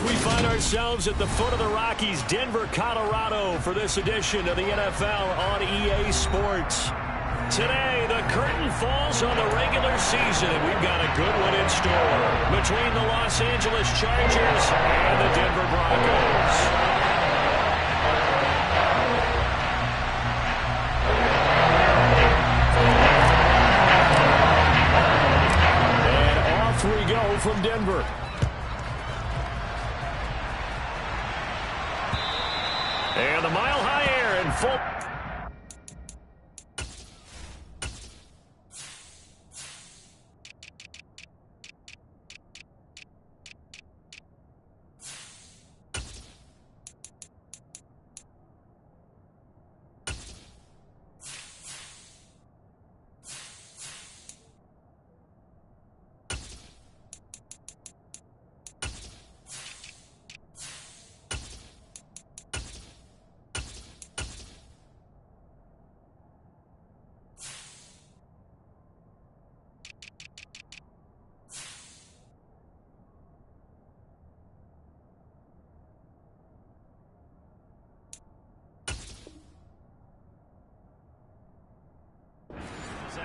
We find ourselves at the foot of the Rockies, Denver, Colorado, for this edition of the NFL on EA Sports. Today, the curtain falls on the regular season, and we've got a good one in store between the Los Angeles Chargers and the Denver Broncos. And off we go from Denver. And the mile-high air in full.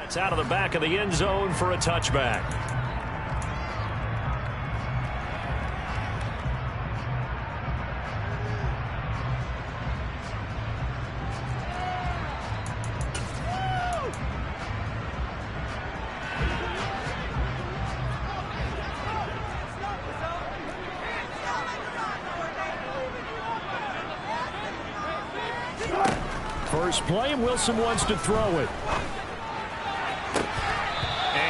It's out of the back of the end zone for a touchback. First play, Wilson wants to throw it.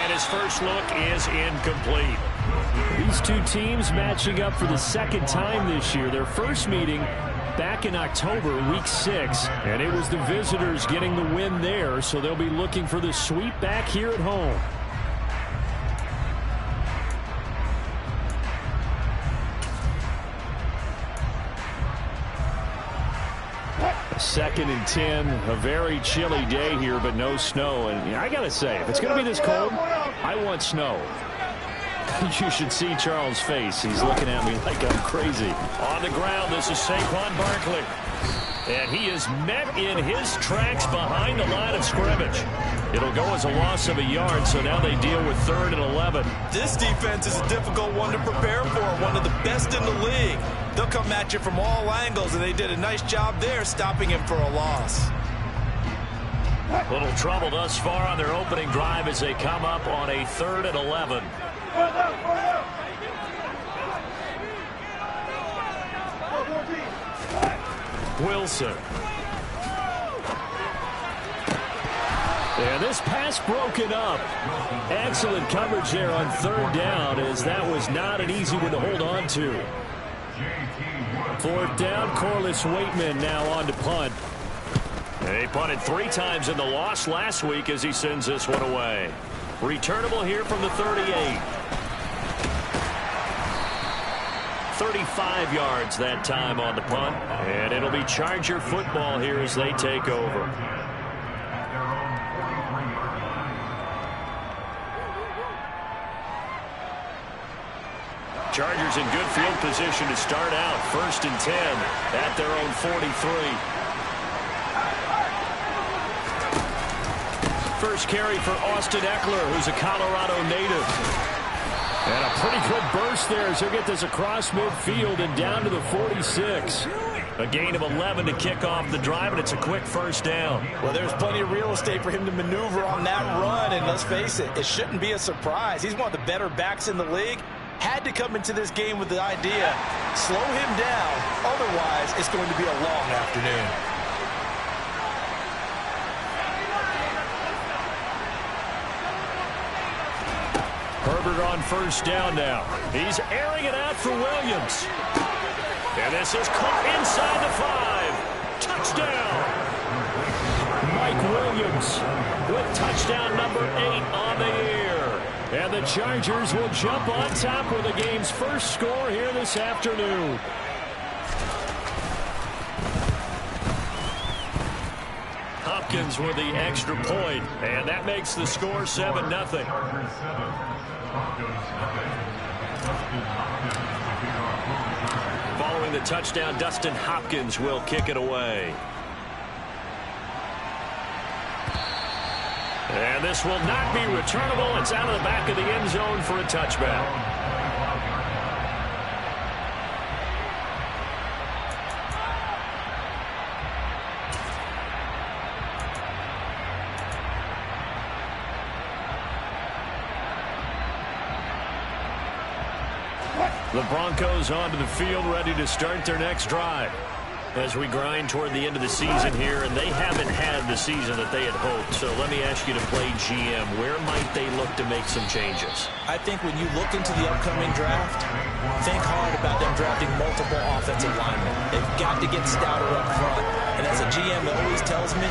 His first look is incomplete. These two teams matching up for the second time this year. Their first meeting back in October, week 6, and it was the visitors getting the win there, so they'll be looking for the sweep back here at home. Second and 10, a very chilly day here, but no snow. And I got to say, if it's going to be this cold, I want snow. You should see Charles' face. He's looking at me like I'm crazy. On the ground, this is Saquon Barkley. And he is met in his tracks behind the line of scrimmage. It'll go as a loss of a yard, so now they deal with 3rd and 11. This defense is a difficult one to prepare for, one of the best in the league. They'll come at you from all angles, and they did a nice job there stopping him for a loss. Little trouble thus far on their opening drive as they come up on a 3rd and 11. Wilson. And this pass broken up. Excellent coverage there on 3rd down, as that was not an easy one to hold on to. 4th down, Corliss Waitman now on to punt. They punted 3 times in the loss last week as he sends this one away. Returnable here from the 38. 35 yards that time on the punt. And it'll be Charger football here as they take over. Chargers in good field position to start out. 1st and 10 at their own 43. First carry for Austin Eckler, who's a Colorado native. And a pretty good burst there as he'll get this across midfield and down to the 46. A gain of 11 to kick off the drive, and it's a quick 1st down. Well, there's plenty of real estate for him to maneuver on that run, and let's face it, it shouldn't be a surprise. He's one of the better backs in the league. Had to come into this game with the idea, slow him down, otherwise it's going to be a long afternoon. Herbert on 1st down now. He's airing it out for Williams. And this is caught inside the 5. Touchdown. Mike Williams with touchdown number 8 on the year. And the Chargers will jump on top with the game's first score here this afternoon. Hopkins with the extra point, and that makes the score 7-0. Following the touchdown, Dustin Hopkins will kick it away. And this will not be returnable. It's out of the back of the end zone for a touchback. The Broncos onto the field, ready to start their next drive. As we grind toward the end of the season here, and they haven't had the season that they had hoped. So let me ask you to play GM. Where might they look to make some changes? I think when you look into the upcoming draft, think hard about them drafting multiple offensive linemen. They've got to get stouter up front. And as a GM that always tells me,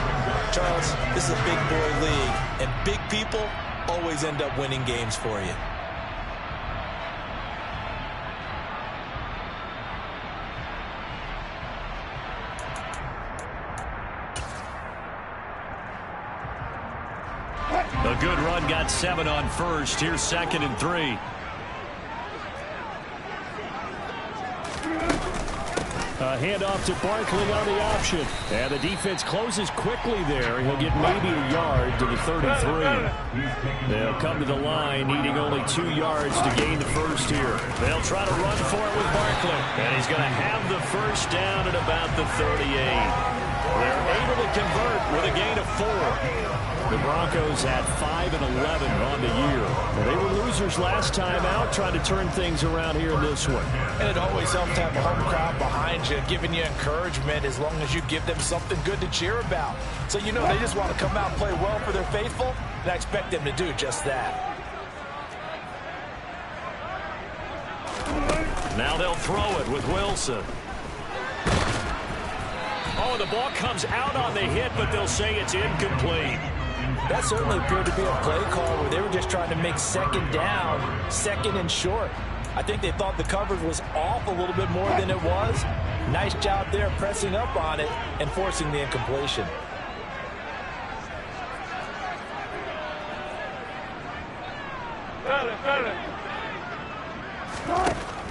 Charles, this is a big boy league, and big people always end up winning games for you. A good run, got 7 on first. Here's 2nd and 3. A handoff to Barkley on the option. And the defense closes quickly there. He'll get maybe a yard to the 33. They'll come to the line, needing only 2 yards to gain the first here. They'll try to run for it with Barkley. And he's going to have the first down at about the 38. They're able to convert with a gain of 4. The Broncos at 5-11 on the year. They were losers last time out, trying to turn things around here in this one. And it always helps to have a home crowd behind you, giving you encouragement as long as you give them something good to cheer about. So you know they just want to come out and play well for their faithful, and I expect them to do just that. Now they'll throw it with Wilson. Oh, the ball comes out on the hit, but they'll say it's incomplete. That certainly appeared to be a play call where they were just trying to make second down, second and short. I think they thought the coverage was off a little bit more than it was. Nice job there pressing up on it and forcing the incompletion.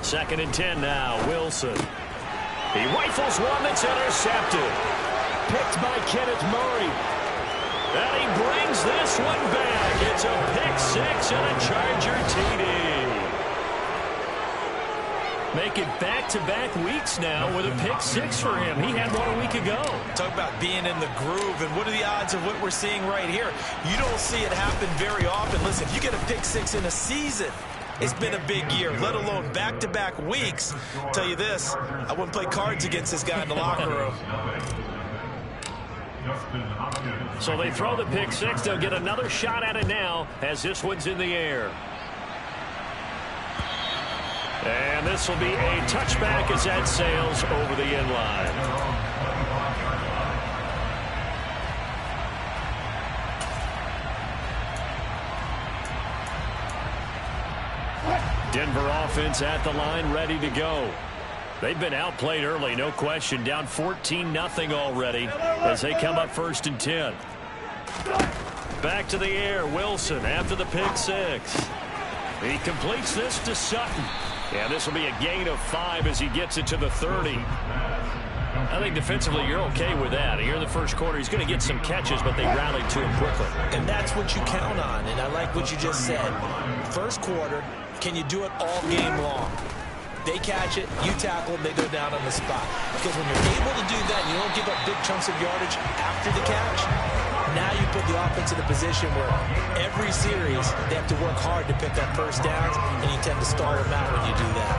Second and 10 now, Wilson. He rifles one that's intercepted. Picked by Kenneth Murray. And he brings this one back. It's a pick 6 and a Charger TD. Making back-to-back weeks now with a pick 6 for him. He had one a week ago. Talk about being in the groove, and what are the odds of what we're seeing right here? You don't see it happen very often. Listen, if you get a pick 6 in a season, it's been a big year, let alone back-to-back weeks. I'll tell you this, I wouldn't play cards against this guy in the locker room. So they throw the pick 6. They'll get another shot at it now as this one's in the air. And this will be a touchback as that sails over the end line. Denver offense at the line, ready to go. They've been outplayed early, no question. Down 14-0 already as they come up 1st and 10. Back to the air, Wilson after the pick 6. He completes this to Sutton. And this will be a gain of 5 as he gets it to the 30. I think defensively you're okay with that. Here in the first quarter, he's going to get some catches, but they rallied to him quickly. And that's what you count on, and I like what you just said. First quarter, can you do it all game long? They catch it, you tackle them, they go down on the spot. Because when you're able to do that, and you don't give up big chunks of yardage after the catch, now you put the offense in a position where every series they have to work hard to pick up first downs, and you tend to stall them out when you do that.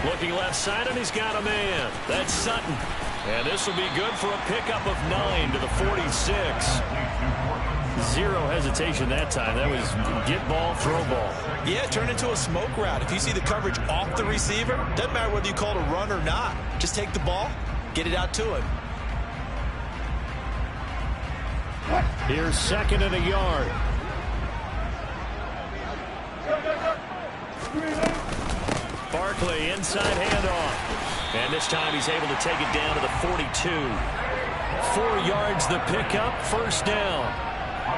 Looking left side, and he's got a man. That's Sutton. And this will be good for a pickup of 9 to the 46. Zero hesitation that time. That was get ball, throw ball. Yeah, turn into a smoke route. If you see the coverage off the receiver, doesn't matter whether you call it a run or not. Just take the ball, get it out to him. Here's 2nd and a yard. Barkley, inside handoff. And this time he's able to take it down to the 42. 4 yards the pickup, first down.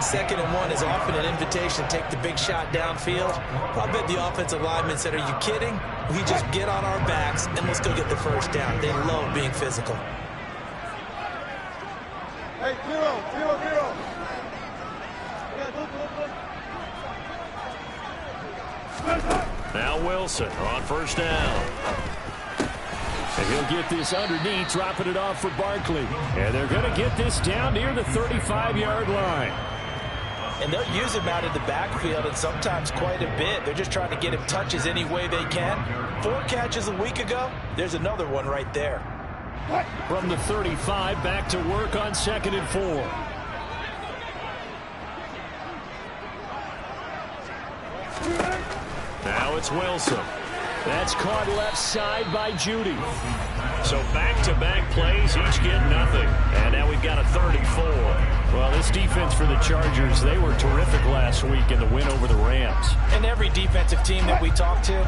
2nd and 1 is often an invitation to take the big shot downfield. I bet the offensive lineman said, are you kidding? We just get on our backs and let's go get the first down. They love being physical. Hey, zero. Now Wilson on first down. And he'll get this underneath, dropping it off for Barkley. And they're going to get this down near the 35-yard line. And they'll use him out in the backfield, and sometimes quite a bit. They're just trying to get him touches any way they can. 4 catches a week ago. There's another one right there. From the 35, back to work on 2nd and 4. Now it's Wilson. That's caught left side by Judy. So back-to-back plays, each get nothing. And now we've got a 3rd and 4. Well, this defense for the Chargers, they were terrific last week in the win over the Rams. And every defensive team that we talk to,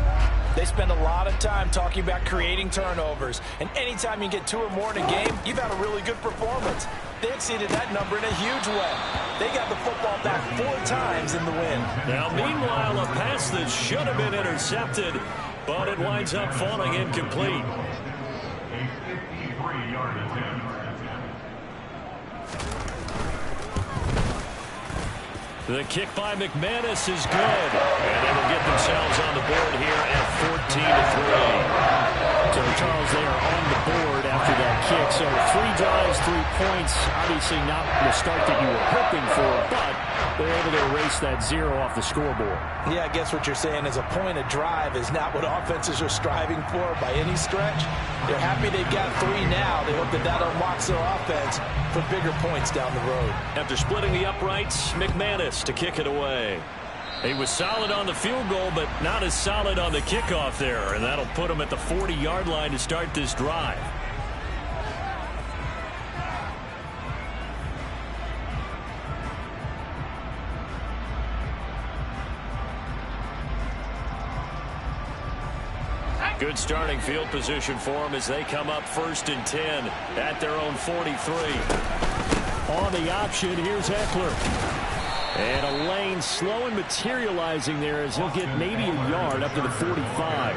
they spend a lot of time talking about creating turnovers. And anytime you get 2 or more in a game, you've had a really good performance. They exceeded that number in a huge way. They got the football back 4 times in the win. Now, meanwhile, a pass that should have been intercepted, but it winds up falling incomplete. The kick by McManus is good. And they will get themselves on the board here at 14-3. So, Charles, they are on the board after that kick. So 3 drives, 3 points. Obviously not the start that you were hoping for, but they're able to erase that 0 off the scoreboard. Yeah, I guess what you're saying is a point a drive is not what offenses are striving for by any stretch. They're happy they've got 3 now. They hope that that unlocks their offense for bigger points down the road. After splitting the uprights, McManus to kick it away. He was solid on the field goal, but not as solid on the kickoff there, and that'll put him at the 40-yard line to start this drive. Good starting field position for them as they come up 1st and 10 at their own 43. On the option, here's Eckler. And a lane slow and materializing there as he'll get maybe a yard up to the 45.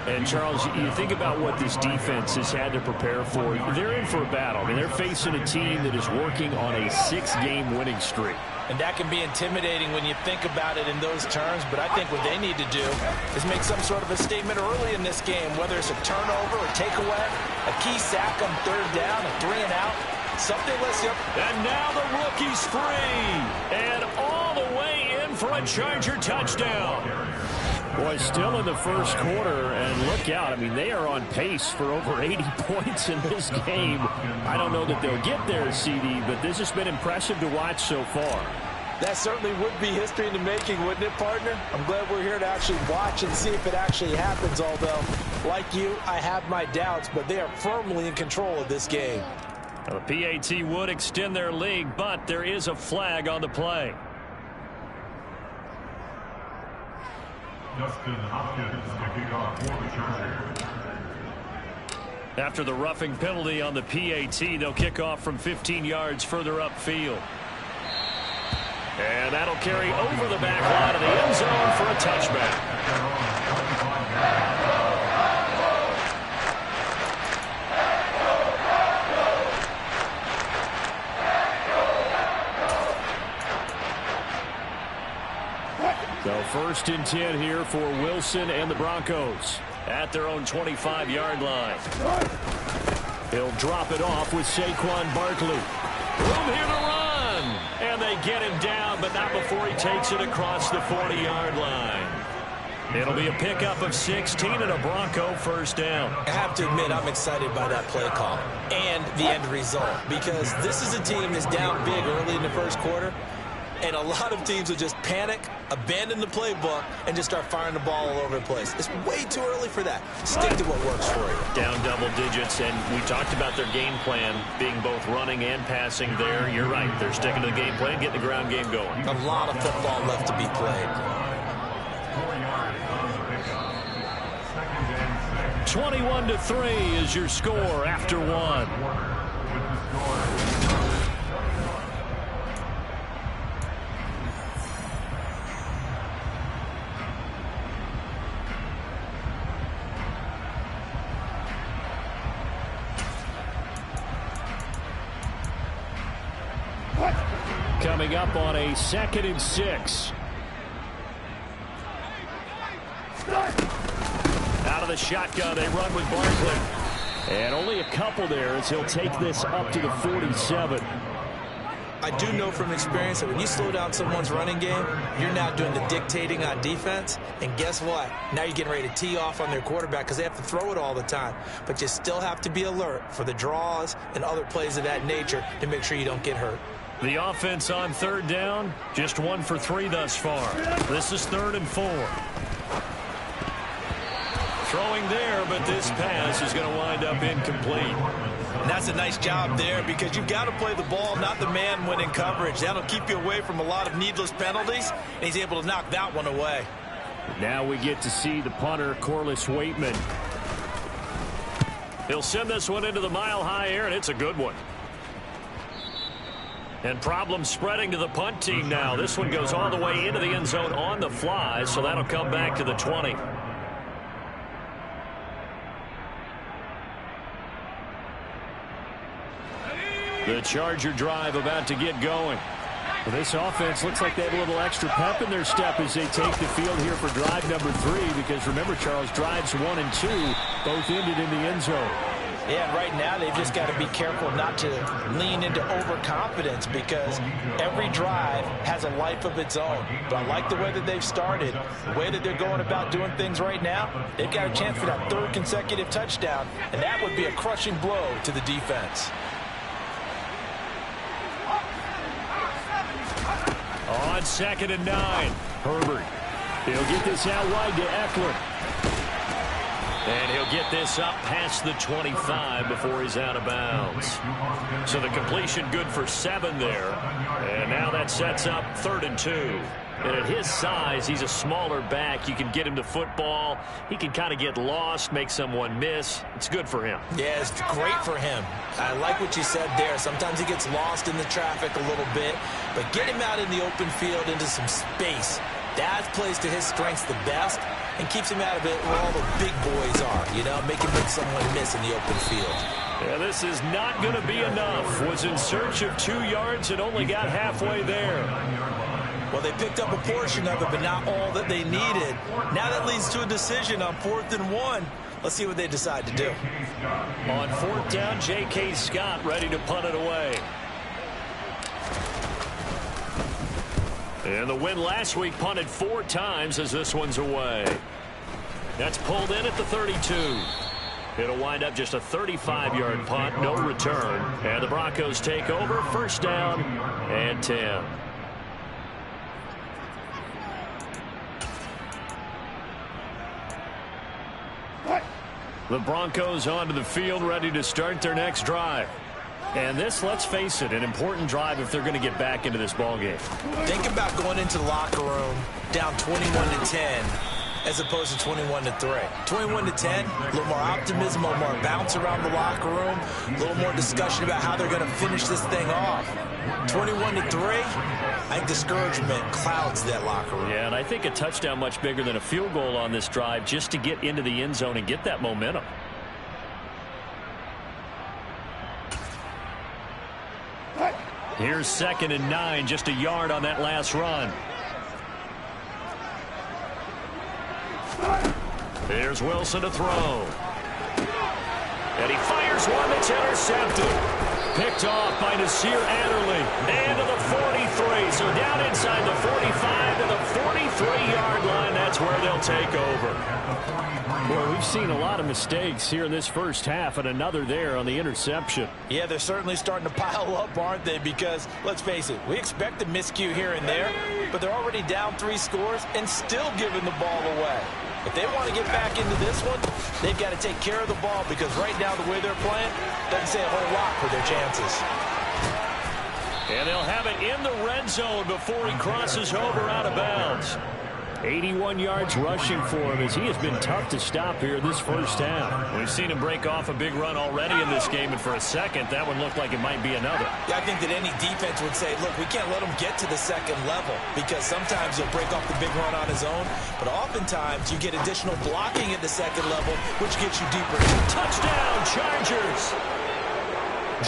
And, Charles, you think about what this defense has had to prepare for. They're in for a battle. I mean, they're facing a team that is working on a 6-game winning streak. And that can be intimidating when you think about it in those terms, but I think what they need to do is make some sort of a statement early in this game, whether it's a turnover, a takeaway, a key sack on 3rd down, a 3-and-out, something less. And now the rookie's free, and all the way in for a Charger touchdown. Boy, still in the 1st quarter, and look out. I mean, they are on pace for over 80 points in this game. I don't know that they'll get there, CD, but this has been impressive to watch so far. That certainly would be history in the making, wouldn't it, partner? I'm glad we're here to actually watch and see if it actually happens, although, like you, I have my doubts, but they are firmly in control of this game. Well, the PAT would extend their lead, but there is a flag on the play. Justin Hopkins to kick off for the Chargers. After the roughing penalty on the PAT, they'll kick off from 15 yards further upfield. And that'll carry over the back line of the end zone for a touchback. So 1st and 10 here for Wilson and the Broncos at their own 25-yard line. He'll drop it off with Saquon Barkley. Room here to run. And they get him down, but not before he takes it across the 40-yard line. It'll be a pickup of 16 and a Bronco 1st down. I have to admit, I'm excited by that play call and the end result, because this is a team that's down big early in the 1st quarter. And a lot of teams will just panic, abandon the playbook, and just start firing the ball all over the place. It's way too early for that. Stick to what works for you. Down double digits, and we talked about their game plan being both running and passing there. You're right. They're sticking to the game plan, getting the ground game going. A lot of football left to be played. 21-3 is your score after 1. coming up on a 2nd and 6. Out of the shotgun, they run with Barkley. And only a couple there as he'll take this up to the 47. I do know from experience that when you slow down someone's running game, you're now doing the dictating on defense. And guess what? Now you're getting ready to tee off on their quarterback because they have to throw it all the time. But you still have to be alert for the draws and other plays of that nature to make sure you don't get hurt. The offense on 3rd down, just 1 for 3 thus far. This is 3rd and 4. Throwing there, but this pass is going to wind up incomplete. And that's a nice job there because you've got to play the ball, not the man when in coverage. That'll keep you away from a lot of needless penalties, and he's able to knock that one away. Now we get to see the punter, Corliss Waitman. He'll send this one into the mile-high air, and it's a good one. And problems spreading to the punt team now. This one goes all the way into the end zone on the fly, so that'll come back to the 20. The Charger drive about to get going. Well, this offense looks like they have a little extra pep in their step as they take the field here for drive number 3. Because remember, Charles, drives 1 and 2 both ended in the end zone. Yeah, and right now they've just got to be careful not to lean into overconfidence because every drive has a life of its own. But I like the way that they've started, the way that they're going about doing things right now. They've got a chance for that 3rd consecutive touchdown, and that would be a crushing blow to the defense. On 2nd and 9, Herbert. He'll get this out wide to Eckler. And he'll get this up past the 25 before he's out of bounds. So the completion good for 7 there. And now that sets up 3rd and 2. And at his size, he's a smaller back. You can get him to football. He can kind of get lost, make someone miss. It's good for him. Yeah, it's great for him. I like what you said there. Sometimes he gets lost in the traffic a little bit. But get him out in the open field into some space. That plays to his strengths the best and keeps him out of it where all the big boys are. You know, make someone miss in the open field. Yeah, this is not going to be enough. Was in search of 2 yards and only got halfway there. Well, they picked up a portion of it, but not all that they needed. Now that leads to a decision on 4th and 1. Let's see what they decide to do. On 4th down, J.K. Scott ready to punt it away. And the win last week punted 4 times as this one's away. That's pulled in at the 32. It'll wind up just a 35-yard punt, no return. And the Broncos take over, 1st down and 10. The Broncos onto the field, ready to start their next drive. And this, let's face it, an important drive if they're going to get back into this ballgame. Think about going into the locker room down 21-10 as opposed to 21-3. 21-10, a little more optimism, a little more bounce around the locker room, a little more discussion about how they're going to finish this thing off. 21-3, I think discouragement clouds that locker room. Yeah, and I think a touchdown much bigger than a field goal on this drive just to get into the end zone and get that momentum. Here's 2nd and 9, just a yard on that last run. There's Wilson to throw. And he fires one that's intercepted. Picked off by Nasir Adderley. And to the 43. So down inside the 45 to the 43-yard line. That's where they'll take over. Well, we've seen a lot of mistakes here in this first half, and another there on the interception. Yeah, they're certainly starting to pile up, aren't they? Because, let's face it, we expect a miscue here and there, but they're already down 3 scores and still giving the ball away. If they want to get back into this one, they've got to take care of the ball because right now the way they're playing doesn't say a whole lot for their chances. And they'll have it in the red zone before he crosses over out of bounds. 81 yards rushing for him as he has been tough to stop here this first half. We've seen him break off a big run already in this game, and for a second, that one looked like it might be another. Yeah, I think that any defense would say, look, we can't let him get to the second level because sometimes he'll break off the big run on his own, but oftentimes you get additional blocking at the second level, which gets you deeper. Touchdown, Chargers!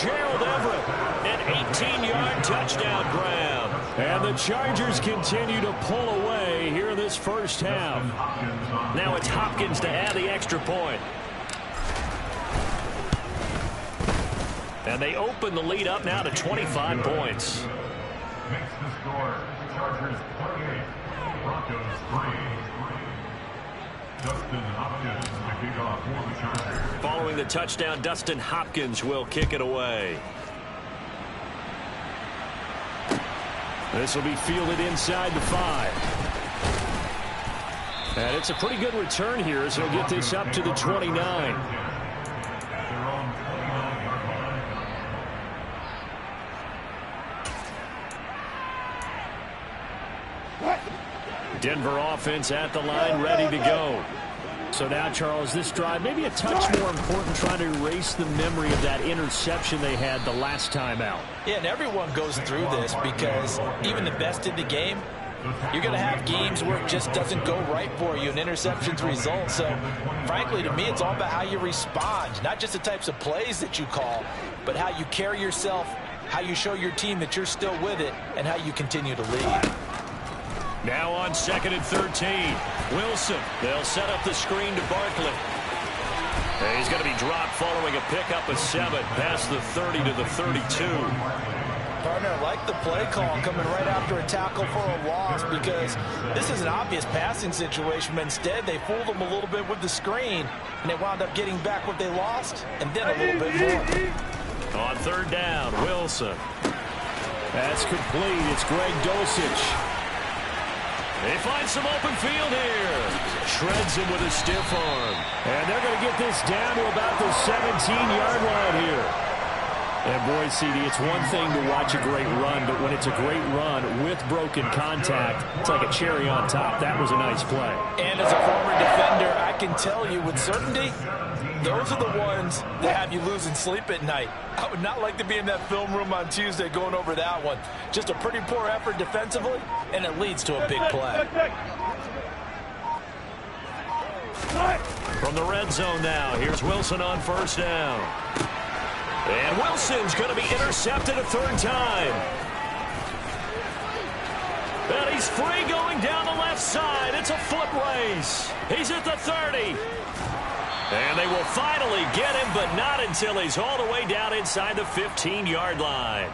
Gerald Everett, an 18-yard touchdown grab. And the Chargers continue to pull away here in this first half. Now it's Hopkins to add the extra point. And they open the lead up now to 25 points. Makes the score. Chargers 28, Broncos 3. Dustin Hopkins to kick off for the Chargers. Following the touchdown, Dustin Hopkins will kick it away. This will be fielded inside the 5. And it's a pretty good return here as he'll get this up to the 29. Denver offense at the line, ready to go. So now, Charles, this drive maybe a touch more important, trying to erase the memory of that interception they had the last time out. Yeah, and everyone goes through this because even the best in the game, you're going to have games where it just doesn't go right for you, and interceptions result. So, frankly, to me, it's all about how you respond, not just the types of plays that you call, but how you carry yourself, how you show your team that you're still with it, and how you continue to lead. Now on 2nd and 13. Wilson. They'll set up the screen to Barkley. And he's going to be dropped following a pickup of 7 past the 30 to the 32. Partner, I like the play call coming right after a tackle for a loss because this is an obvious passing situation, but instead they fooled them a little bit with the screen, and they wound up getting back what they lost and then a little bit more. On 3rd down, Wilson. That's complete. It's Greg Dulcich. They find some open field here. Shreds him with a stiff arm. And they're going to get this down to about the 17-yard line here. And boy, CD, it's one thing to watch a great run, but when it's a great run with broken contact, it's like a cherry on top. That was a nice play. And as a former defender, I can tell you with certainty, those are the ones that have you losing sleep at night. I would not like to be in that film room on Tuesday going over that one. Just a pretty poor effort defensively, and it leads to a big play. From the red zone now, here's Wilson on 1st down. And Wilson's going to be intercepted a 3rd time. And he's free going down the left side. It's a foot race. He's at the 30. And they will finally get him, but not until he's all the way down inside the 15-yard line.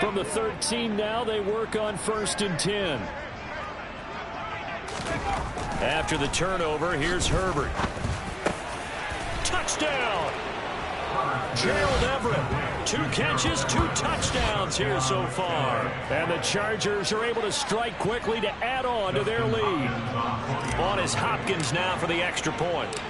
From the 13 now, they work on 1st and 10. After the turnover, here's Herbert. Touchdown! Gerald Everett. 2 catches, 2 touchdowns here so far. And the Chargers are able to strike quickly to add on to their lead. On is Hopkins now for the extra point.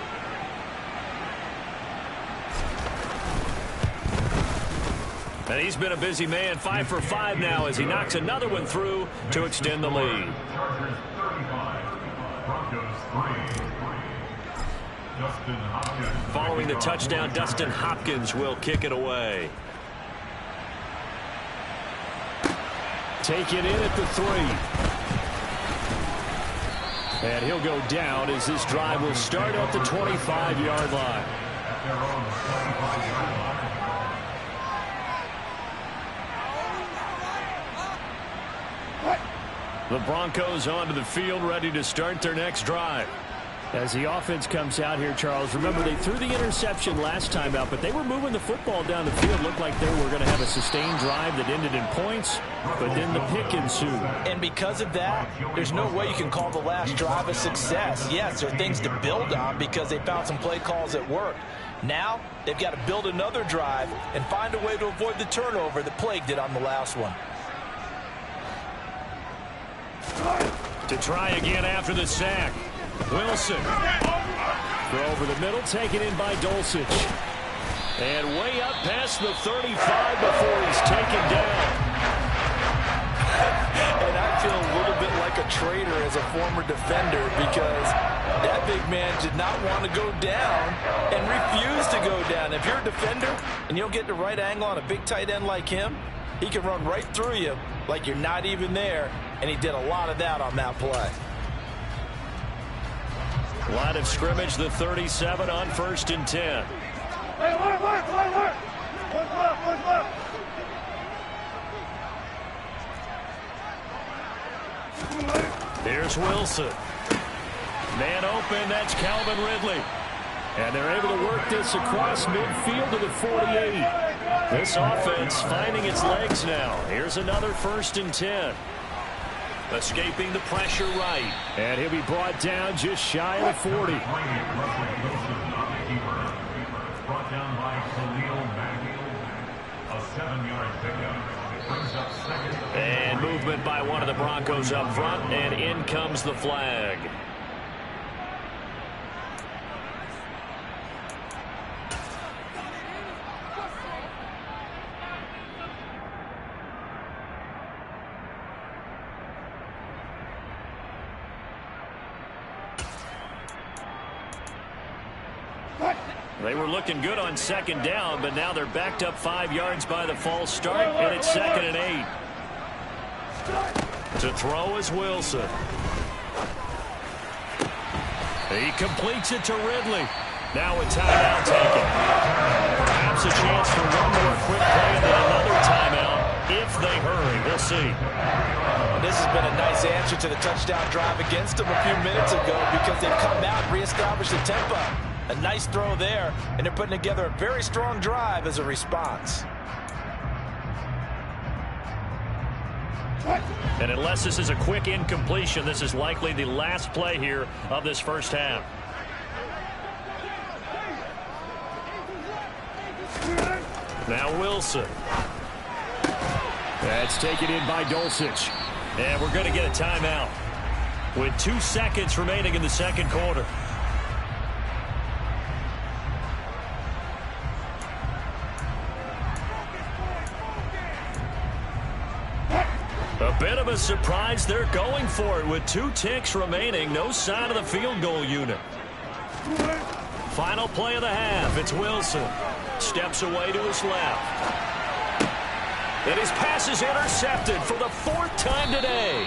And he's been a busy man, 5 for 5 now as he knocks another one through to extend the lead. Chargers 35, Broncos 3. Dustin Hopkins. Following the touchdown, Dustin Hopkins will kick it away. Take it in at the 3. And he'll go down as this drive will start at the 25-yard line. At their own 25-yard line. The Broncos onto the field, ready to start their next drive. As the offense comes out here, Charles, remember they threw the interception last time out, but they were moving the football down the field. Looked like they were going to have a sustained drive that ended in points, but then the pick ensued. And because of that, there's no way you can call the last drive a success. Yes, there are things to build on because they found some play calls that worked. Now, they've got to build another drive and find a way to avoid the turnover that plagued it on the last one. To try again after the sack. Wilson. Throw over the middle, taken in by Dulcich. And way up past the 35 before he's taken down. And I feel a little bit like a traitor as a former defender because that big man did not want to go down and refused to go down. If you're a defender and you don't get the right angle on a big tight end like him, He can run right through you like you're not even there, and he did a lot of that on that play. Line of scrimmage, the 37 on 1st and 10. Here's Wilson. Man open, that's Calvin Ridley. And they're able to work this across midfield to the 48. This offense finding its legs now. Here's another 1st and 10. Escaping the pressure right. And he'll be brought down just shy of the 40. Brought down by Khalil Mack. A 7-yard pickup. Brings up second. And movement by one of the Broncos up front, and in comes the flag. They were looking good on 2nd down, but now they're backed up 5 yards by the false start, and it's 2nd and 8. To throw is Wilson. He completes it to Ridley. Now a timeout taken. Perhaps a chance for one more quick play and then another timeout if they hurry. We'll see. This has been a nice answer to the touchdown drive against them a few minutes ago because they've come out and reestablished the tempo. A nice throw there, and they're putting together a very strong drive as a response. And unless this is a quick incompletion, this is likely the last play here of this first half. Now Wilson. That's taken in by Dulcich. And we're going to get a timeout with 2 seconds remaining in the 2nd quarter. A bit of a surprise. They're going for it with 2 ticks remaining. No sign of the field goal unit. Final play of the half. It's Wilson. Steps away to his left. And his pass is intercepted for the 4th time today.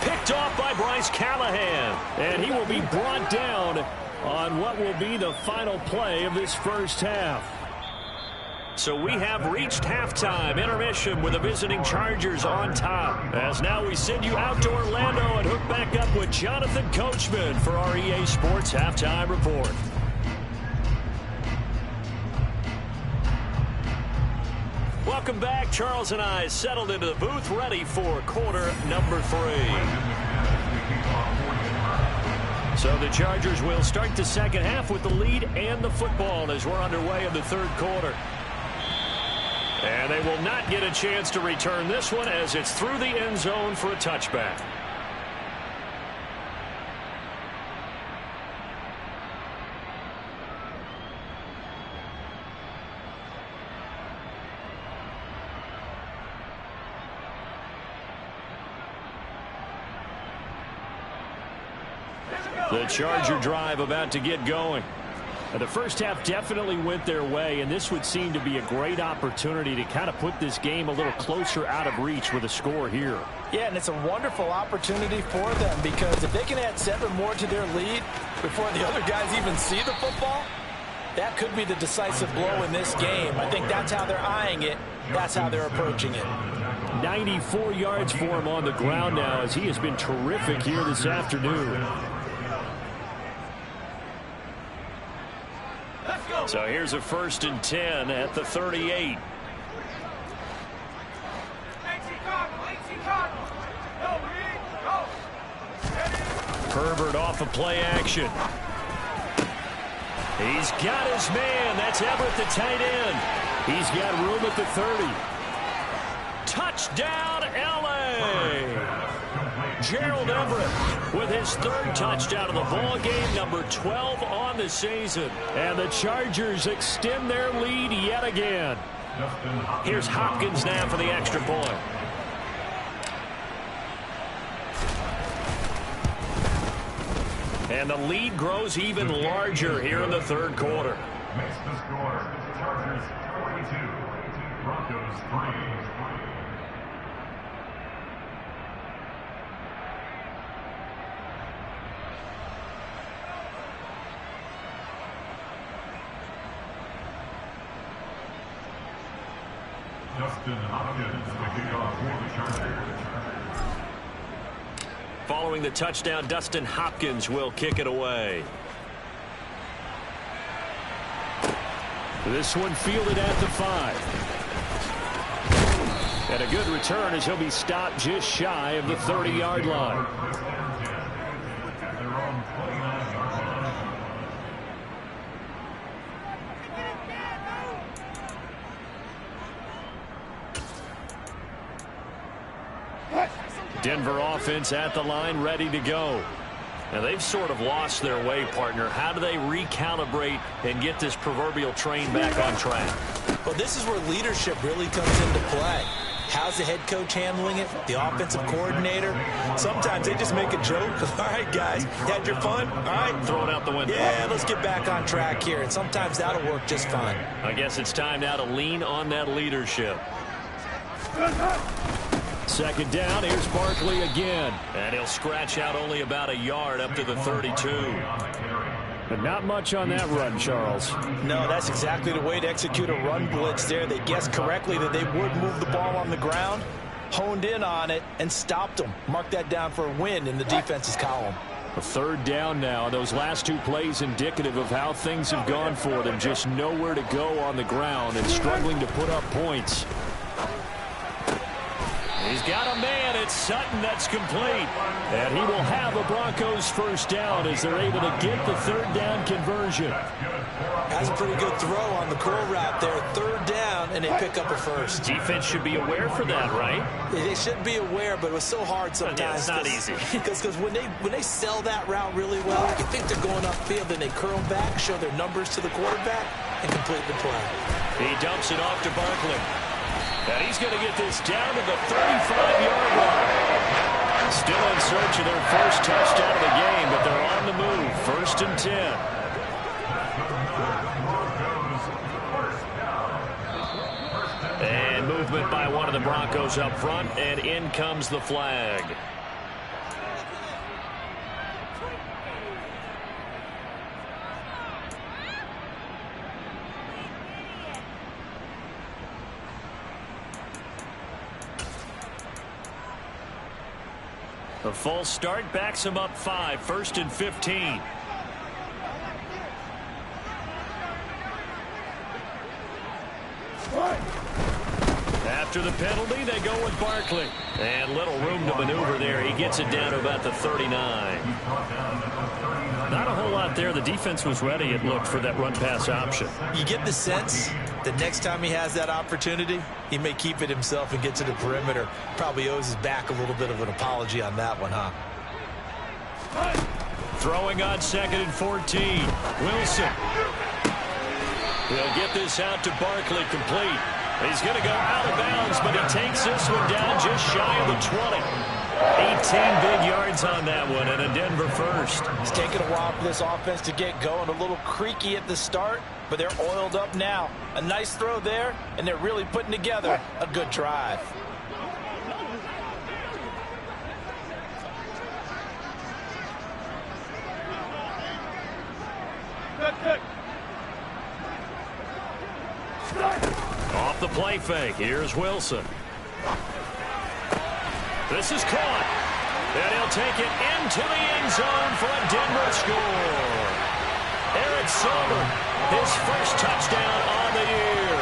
Picked off by Bryce Callahan. And he will be brought down on what will be the final play of this first half. So we have reached halftime intermission with the visiting Chargers on top. As now we send you out to Orlando and hook back up with Jonathan Coachman for our EA Sports Halftime Report. Welcome back. Charles and I settled into the booth ready for quarter number 3. So the Chargers will start the second half with the lead and the football as we're underway in the 3rd quarter. And they will not get a chance to return this one as it's through the end zone for a touchback. The Charger drive about to get going. The first half definitely went their way, and this would seem to be a great opportunity to kind of put this game a little closer out of reach with a score here. Yeah, and it's a wonderful opportunity for them because if they can add 7 more to their lead before the other guys even see the football, that could be the decisive blow in this game. I think that's how they're eyeing it. That's how they're approaching it. 94 yards for him on the ground now as he has been terrific here this afternoon. So here's a 1st and 10 at the 38. Herbert off of play action. He's got his man. That's Everett, the tight end. He's got room at the 30. Touchdown, L.A. Gerald Everett with his 3rd touchdown of the ball game, number 12 on the season. And the Chargers extend their lead yet again. Here's Hopkins now for the extra point. And the lead grows even larger here in the 3rd quarter. Makes the score Chargers 42, Broncos 3. Dustin Hopkins to kick off for the Chargers. Following the touchdown, Dustin Hopkins will kick it away. This one fielded at the 5. And a good return as he'll be stopped just shy of the 30-yard line. Denver offense at the line, ready to go. Now, they've sort of lost their way, partner. How do they recalibrate and get this proverbial train back on track? Well, this is where leadership really comes into play. How's the head coach handling it? The offensive coordinator? Sometimes they just make a joke. All right, guys, you had your fun? All right. Throw it out the window. Yeah, let's get back on track here. And sometimes that'll work just fine. I guess it's time now to lean on that leadership. Second down, here's Barkley again. And he'll scratch out only about a yard up to the 32. But not much on that run, Charles. No, that's exactly the way to execute a run blitz there. They guessed correctly that they would move the ball on the ground, honed in on it, and stopped them. Mark that down for a win in the defense's column. A third down now. Those last two plays indicative of how things have gone for them. Just nowhere to go on the ground and struggling to put up points. He's got a man. It's Sutton. That's complete. And he will have a Broncos first down as they're able to get the third down conversion. Has a pretty good throw on the curl route there. Third down, and they pick up a first. Defense should be aware for that, right? They should be aware, but it was so hard sometimes. Yeah, it's not easy. Because when they sell that route really well, you think they're going upfield, then they curl back, show their numbers to the quarterback, and complete the play. He dumps it off to Barkley. And he's going to get this down to the 35-yard line. Still in search of their first touchdown of the game, but they're on the move. First and 10. And movement by one of the Broncos up front, and in comes the flag. A false start backs him up 5. First and 15. After the penalty, they go with Barkley. And little room to maneuver there. He gets it down to about the 39. Not a whole lot there. The defense was ready, it looked, for that run-pass option. You get the sense that next time he has that opportunity, he may keep it himself and get to the perimeter. Probably owes his back a little bit of an apology on that one, huh? Throwing on second and 14. Wilson. He'll get this out to Barkley, complete. He's going to go out of bounds, but he takes this one down just shy of the 20. 18 big yards on that one, and a Denver first. It's taken a while for this offense to get going. A little creaky at the start, but they're oiled up now. A nice throw there, and they're really putting together a good drive. Off the play fake. Here's Wilson. This is caught. And he'll take it into the end zone for a Denver score. Eric Silver, his first touchdown on the year.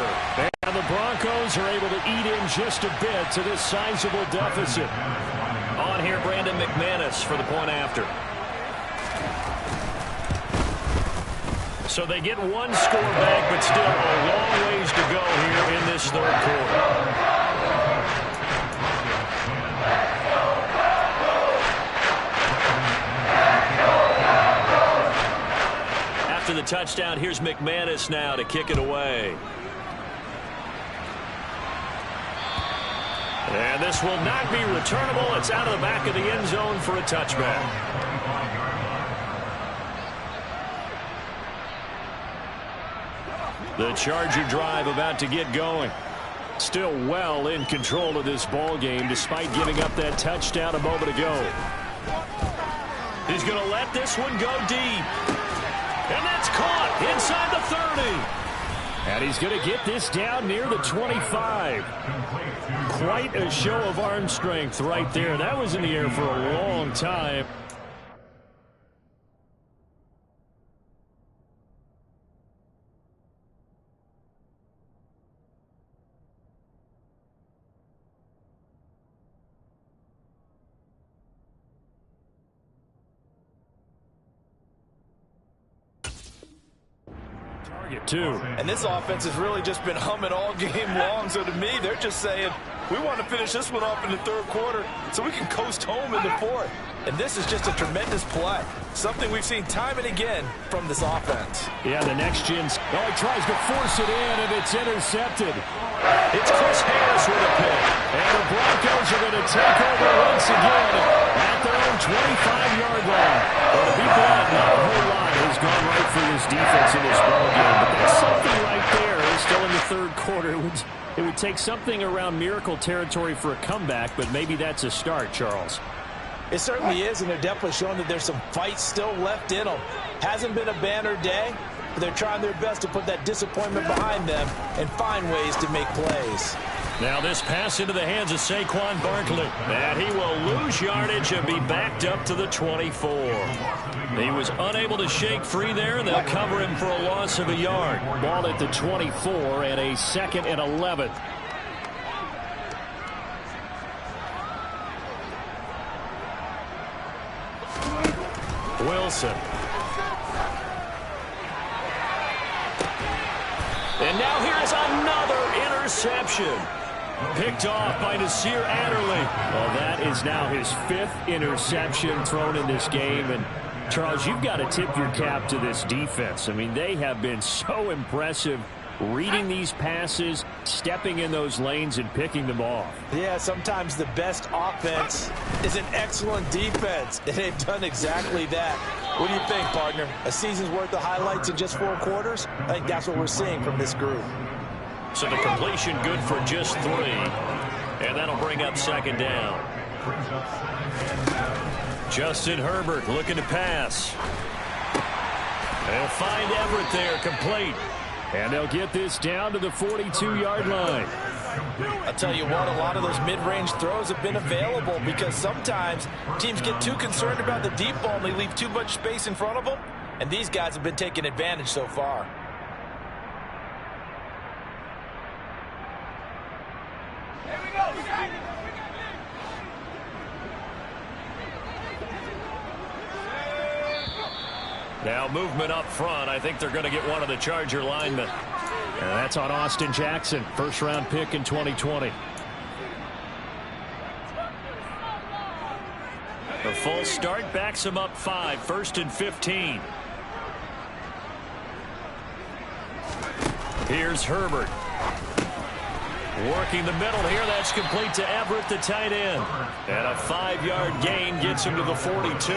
And the Broncos are able to eat in just a bit to this sizable deficit. On here, Brandon McManus for the point after. So they get one score back, but still a long ways to go here in this third quarter. After the touchdown, here's McManus now to kick it away. And this will not be returnable. It's out of the back of the end zone for a touchback. The Charger drive about to get going. Still well in control of this ball game despite giving up that touchdown a moment ago. He's going to let this one go deep. And that's caught inside the 30. And he's going to get this down near the 25. Quite a show of arm strength right there. That was in the air for a long time. Two. And this offense has really just been humming all game long. So to me, they're just saying, we want to finish this one off in the third quarter so we can coast home in the fourth. And this is just a tremendous play. Something we've seen time and again from this offense. Yeah, the next gen's, he tries to force it in, and it's intercepted. It's Chris Harris with a pick. And the Broncos are going to take over once again at their own 25-yard line. Well, to be blunt, not a whole lot has gone right for this defense in this ballgame. But that's something right there. Still in the third quarter. It would take something around miracle territory for a comeback, but maybe that's a start, Charles. It certainly is, and they're definitely showing that there's some fight still left in them. Hasn't been a banner day, but they're trying their best to put that disappointment behind them and find ways to make plays. Now this pass into the hands of Saquon Barkley. And he will lose yardage and be backed up to the 24. He was unable to shake free there, and they'll cover him for a loss of a yard. Ball at the 24 and a 2nd and 11. Wilson. And now here's another interception. Picked off by Nasir Adderley. Well, that is now his 5th interception thrown in this game. And, Charles, you've got to tip your cap to this defense. I mean, they have been so impressive reading these passes, stepping in those lanes, and picking them off. Yeah, sometimes the best offense is an excellent defense, and they've done exactly that. What do you think, partner? A season's worth of highlights in just 4 quarters? I think that's what we're seeing from this group. So the completion good for just 3, and that'll bring up 2nd down. Justin Herbert looking to pass. They'll find Everett there, complete. And they'll get this down to the 42-yard line. I'll tell you what, a lot of those mid-range throws have been available because sometimes teams get too concerned about the deep ball and they leave too much space in front of them, and these guys have been taking advantage so far. Now movement up front. I think they're going to get one of the Charger linemen. And that's on Austin Jackson, first-round pick in 2020. The full start backs him up 5, 1st and 15. Here's Herbert. Working the middle here. That's complete to Everett, the tight end. And a 5-yard gain gets him to the 42.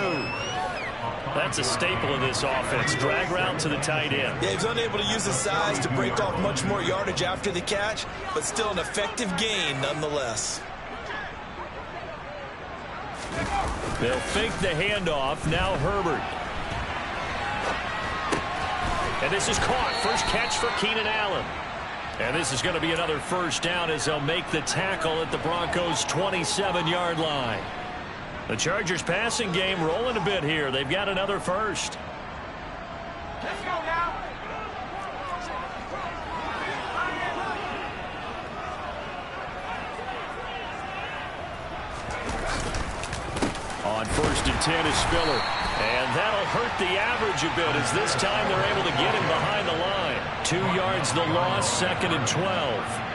That's a staple of this offense. Drag route to the tight end. Yeah, he's unable to use his size to break off much more yardage after the catch, but still an effective gain nonetheless. They'll fake the handoff. Now Herbert. And this is caught. First catch for Keenan Allen. And this is going to be another first down as they'll make the tackle at the Broncos' 27-yard line. The Chargers passing game rolling a bit here. They've got another first. Let's go now. On 1st and 10 is Spiller. And that'll hurt the average a bit as this time they're able to get him behind the line. 2 yards the loss, 2nd and 12.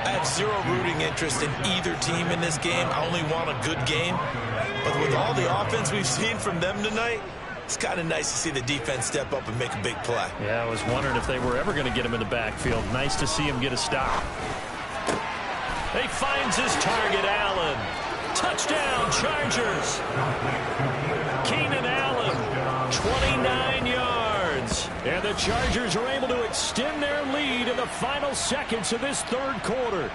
I have zero rooting interest in either team in this game. I only want a good game. But with all the offense we've seen from them tonight, it's kind of nice to see the defense step up and make a big play. Yeah, I was wondering if they were ever going to get him in the backfield. Nice to see him get a stop. He finds his target, Allen. Touchdown, Chargers. Keenan Allen, 29 yards. And the Chargers are able to extend their lead in the final seconds of this third quarter.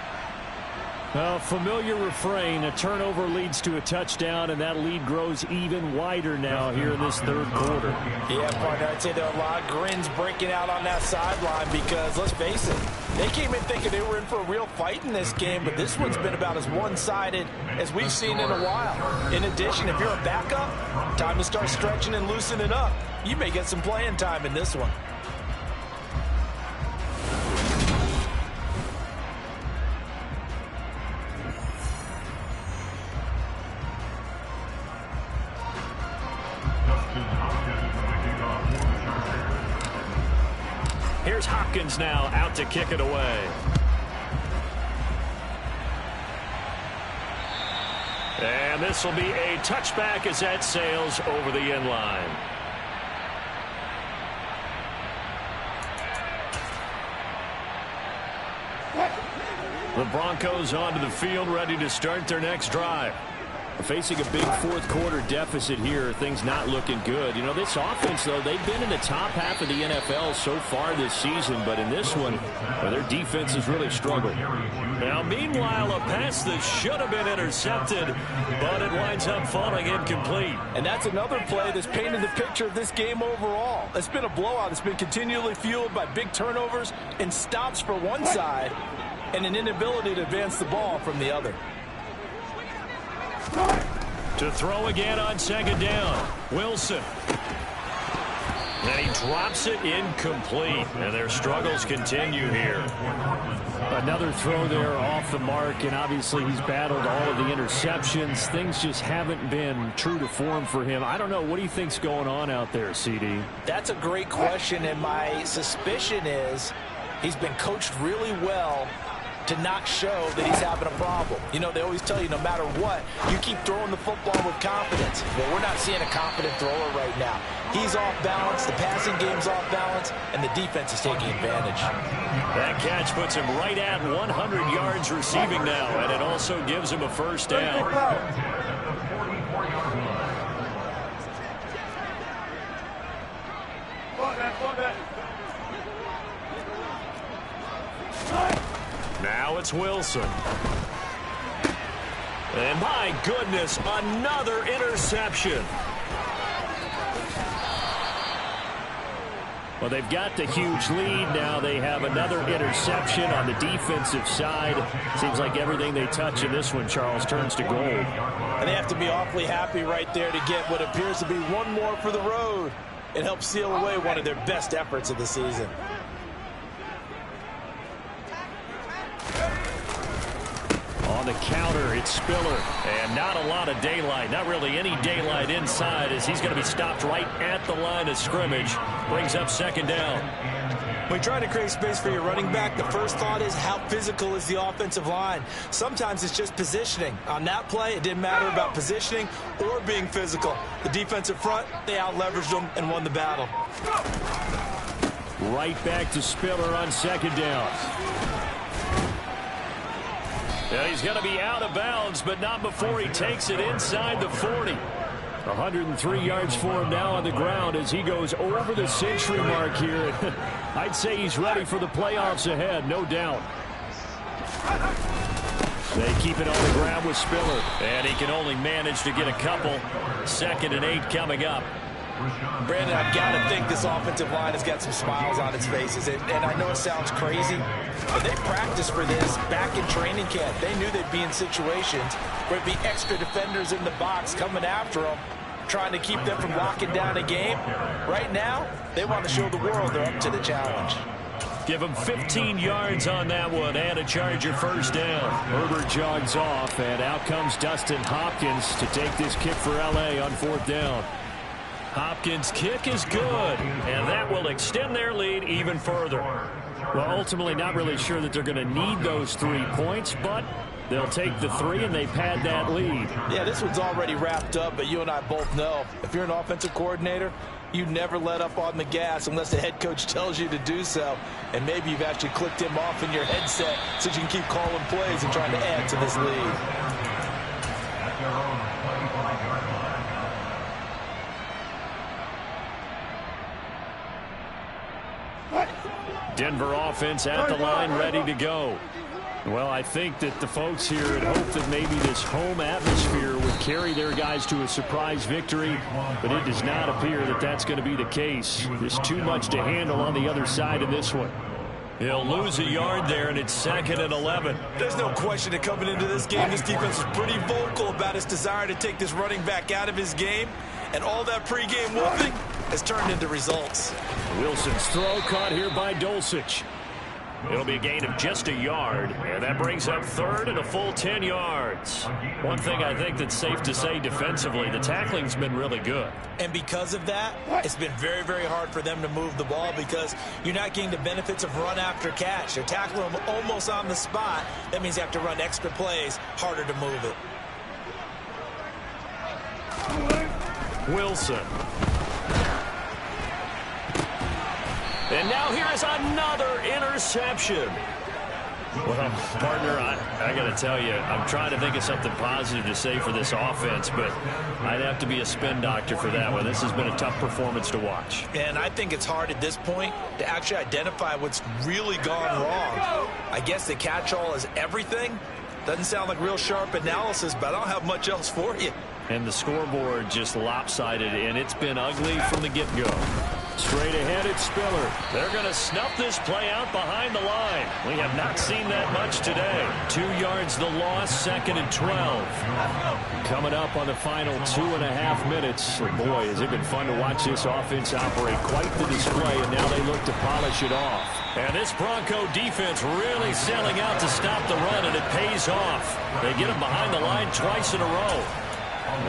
A familiar refrain, a turnover leads to a touchdown, and that lead grows even wider now here in this third quarter. Yeah, partner, I'd say there are a lot of grins breaking out on that sideline because, let's face it, They came in thinking they were in for a real fight in this game, but this one's been about as one-sided as we've seen in a while. In addition, if you're a backup, time to start stretching and loosening up. You may get some playing time in this one. Here's Hopkins now out to kick it away. And this will be a touchback as that sails over the end line. The Broncos onto the field, ready to start their next drive. Facing a big fourth quarter deficit here, things not looking good. You know, this offense, though, they've been in the top half of the NFL so far this season, but in this one, well, their defense has really struggled. Now, meanwhile, a pass that should have been intercepted, but it winds up falling incomplete. And that's another play that's painted the picture of this game overall. It's been a blowout. It's been continually fueled by big turnovers and stops for one side and an inability to advance the ball from the other. To throw again on second down. Wilson. And he drops it incomplete. And their struggles continue here. Another throw there off the mark, and obviously he's battled all of the interceptions. Things just haven't been true to form for him. I don't know. What do you think's going on out there, CD? That's a great question, and my suspicion is he's been coached really well to not show that he's having a problem. You know, they always tell you no matter what, you keep throwing the football with confidence. Well, we're not seeing a confident thrower right now. He's off balance, the passing game's off balance, and the defense is taking advantage. That catch puts him right at 100 yards receiving now, and it also gives him a first down. Now it's Wilson. And my goodness, another interception. Well, they've got the huge lead. Now they have another interception on the defensive side. Seems like everything they touch in this one, Charles, turns to gold. And they have to be awfully happy right there to get what appears to be one more for the road. It helps seal away one of their best efforts of the season. On the counter, it's Spiller. And not a lot of daylight. Not really any daylight inside as he's going to be stopped right at the line of scrimmage. Brings up second down. When you're trying to create space for your running back, the first thought is how physical is the offensive line. Sometimes it's just positioning. On that play, it didn't matter about positioning or being physical. The defensive front, they out-leveraged them and won the battle. Right back to Spiller on second down. Yeah, he's going to be out of bounds, but not before he takes it inside the 40. 103 yards for him now on the ground as he goes over the century mark here. I'd say he's ready for the playoffs ahead, no doubt. They keep it on the ground with Spiller. And he can only manage to get a couple. 2nd and 8 coming up. Brandon, I've got to think this offensive line has got some smiles on its faces. And I know it sounds crazy, but they practiced for this back in training camp. They knew they'd be in situations where it'd be extra defenders in the box coming after them, trying to keep them from locking down a game. Right now, they want to show the world they're up to the challenge. Give him 15 yards on that one and a Charger first down. Herbert jogs off, and out comes Dustin Hopkins to take this kick for L.A. on 4th down. Hopkins' kick is good, and that will extend their lead even further. Well, ultimately not really sure that they're going to need those 3 points, but they'll take the 3 and they pad that lead. Yeah, this one's already wrapped up, but you and I both know if you're an offensive coordinator, you never let up on the gas unless the head coach tells you to do so. And maybe you've actually clicked him off in your headset so you can keep calling plays and trying to add to this lead. Denver offense at the line, ready to go. Well, I think that the folks here had hoped that maybe this home atmosphere would carry their guys to a surprise victory, but it does not appear that that's going to be the case. There's too much to handle on the other side of this one. He'll lose a yard there, and it's 2nd and 11. There's no question that coming into this game, this defense was pretty vocal about its desire to take this running back out of his game. And all that pregame whooping has turned into results. Wilson's throw caught here by Dulcich. It'll be a gain of just a yard, and that brings up 3rd and a full 10 yards. One thing I think that's safe to say defensively, the tackling's been really good. And because of that, it's been very, very hard for them to move the ball because you're not getting the benefits of run after catch. They're tackling them almost on the spot. That means you have to run extra plays, harder to move it. Wilson. And now here is another interception. Well, partner, I got to tell you, I'm trying to think of something positive to say for this offense, but I'd have to be a spin doctor for that one. This has been a tough performance to watch. And I think it's hard at this point to actually identify what's really gone wrong. I guess the catch-all is everything. Doesn't sound like real sharp analysis, but I don't have much else for you. And the scoreboard just lopsided, and it's been ugly from the get-go. Straight ahead, it's Spiller. They're going to snuff this play out behind the line. We have not seen that much today. 2 yards the loss, 2nd and 12. Coming up on the final 2.5 minutes. Boy, has it been fun to watch this offense operate. Quite the display, and now they look to polish it off. And this Bronco defense really selling out to stop the run, and it pays off. They get him behind the line twice in a row.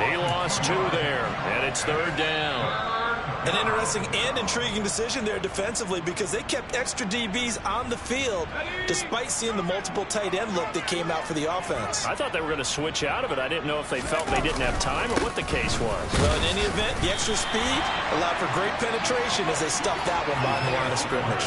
He lost 2 there, and it's 3rd down. An interesting and intriguing decision there defensively because they kept extra DBs on the field despite seeing the multiple tight end look that came out for the offense. I thought they were going to switch out of it. I didn't know if they felt they didn't have time or what the case was. Well, in any event, the extra speed allowed for great penetration as they stuffed that one behind the line of scrimmage.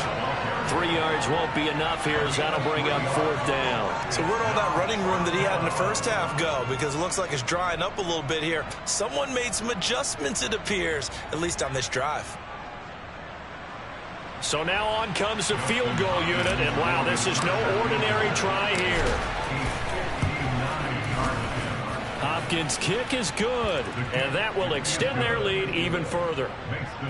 3 yards won't be enough here as that'll bring up 4th down. So where'd all that running room that he had in the first half go? Because it looks like it's drying up a little bit here. Someone made some adjustments, it appears, at least on this drive. So now on comes the field goal unit, and wow, this is no ordinary try here. Hopkins' kick is good, and that will extend their lead even further.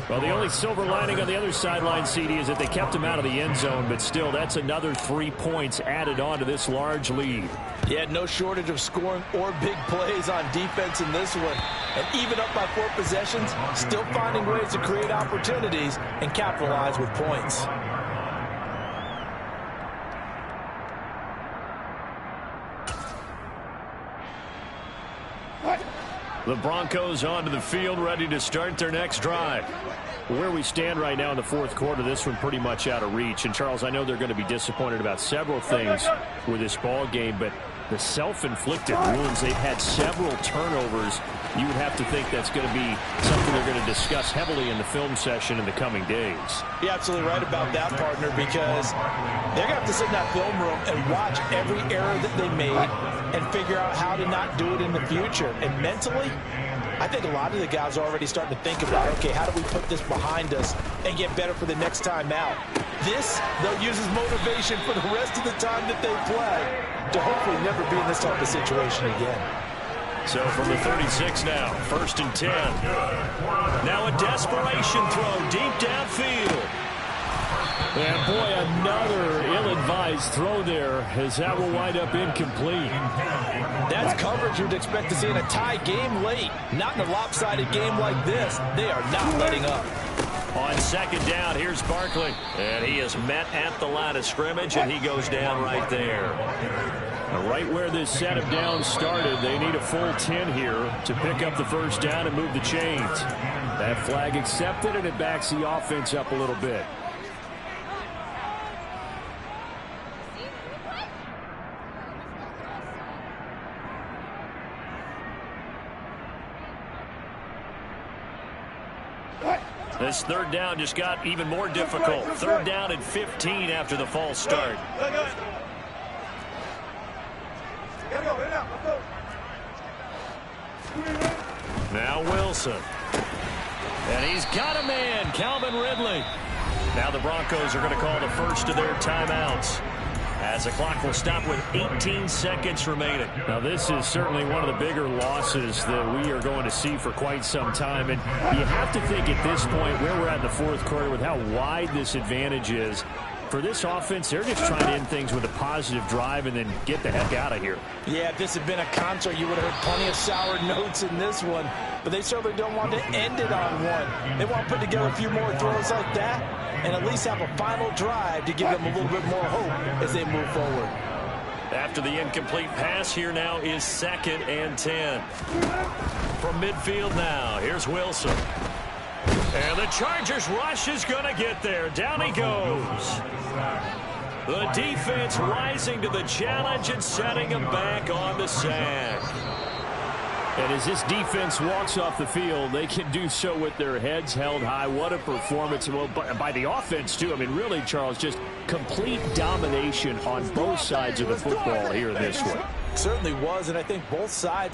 Well, the only silver lining on the other sideline, CD, is that they kept him out of the end zone, but still, that's another 3 points added on to this large lead. Yeah, no shortage of scoring or big plays on defense in this one. And even up by 4 possessions, still finding ways to create opportunities and capitalize with points. The Broncos onto the field, ready to start their next drive. Where we stand right now in the 4th quarter, this one pretty much out of reach. And, Charles, I know they're going to be disappointed about several things with this ball game, but the self-inflicted wounds, they've had several turnovers. You would have to think that's going to be something they're going to discuss heavily in the film session in the coming days. You're absolutely right about that, partner, because they're going to have to sit in that film room and watch every error that they made and figure out how to not do it in the future. And mentally, I think a lot of the guys are already starting to think about, okay, how do we put this behind us and get better for the next time out? This, they'll use as motivation for the rest of the time that they play to hopefully never be in this type of situation again. So from the 36 now, 1st and 10. Now a desperation throw deep downfield. And boy, another ill-advised throw there as that will wind up incomplete. That's coverage you'd expect to see in a tie game late. Not in a lopsided game like this. They are not letting up. On 2nd down, here's Barkley. And he is met at the line of scrimmage, and he goes down right there. Right where this set of downs started, they need a full 10 here to pick up the 1st down and move the chains. That flag accepted, and it backs the offense up a little bit. This 3rd down just got even more difficult. 3rd down and 15 after the false start. Now Wilson. And he's got a man, Calvin Ridley. Now the Broncos are going to call the first of their timeouts, as the clock will stop with 18 seconds remaining. Now, this is certainly one of the bigger losses that we are going to see for quite some time. And you have to think at this point, where we're at in the 4th quarter, with how wide this advantage is, for this offense, they're just trying to end things with a positive drive and then get the heck out of here. Yeah, if this had been a concert, you would have heard plenty of sour notes in this one. But they certainly don't want to end it on one. They want to put together a few more throws like that and at least have a final drive to give them a little bit more hope as they move forward. After the incomplete pass, here now is 2nd and 10. From midfield now, here's Wilson. And the Chargers rush is going to get there. Down he goes. The defense rising to the challenge and setting him back on the sack. And as this defense walks off the field, they can do so with their heads held high. What a performance. Well, by the offense, too. I mean, really, Charles, just complete domination on both sides of the football here in this one. Certainly was, and I think both sides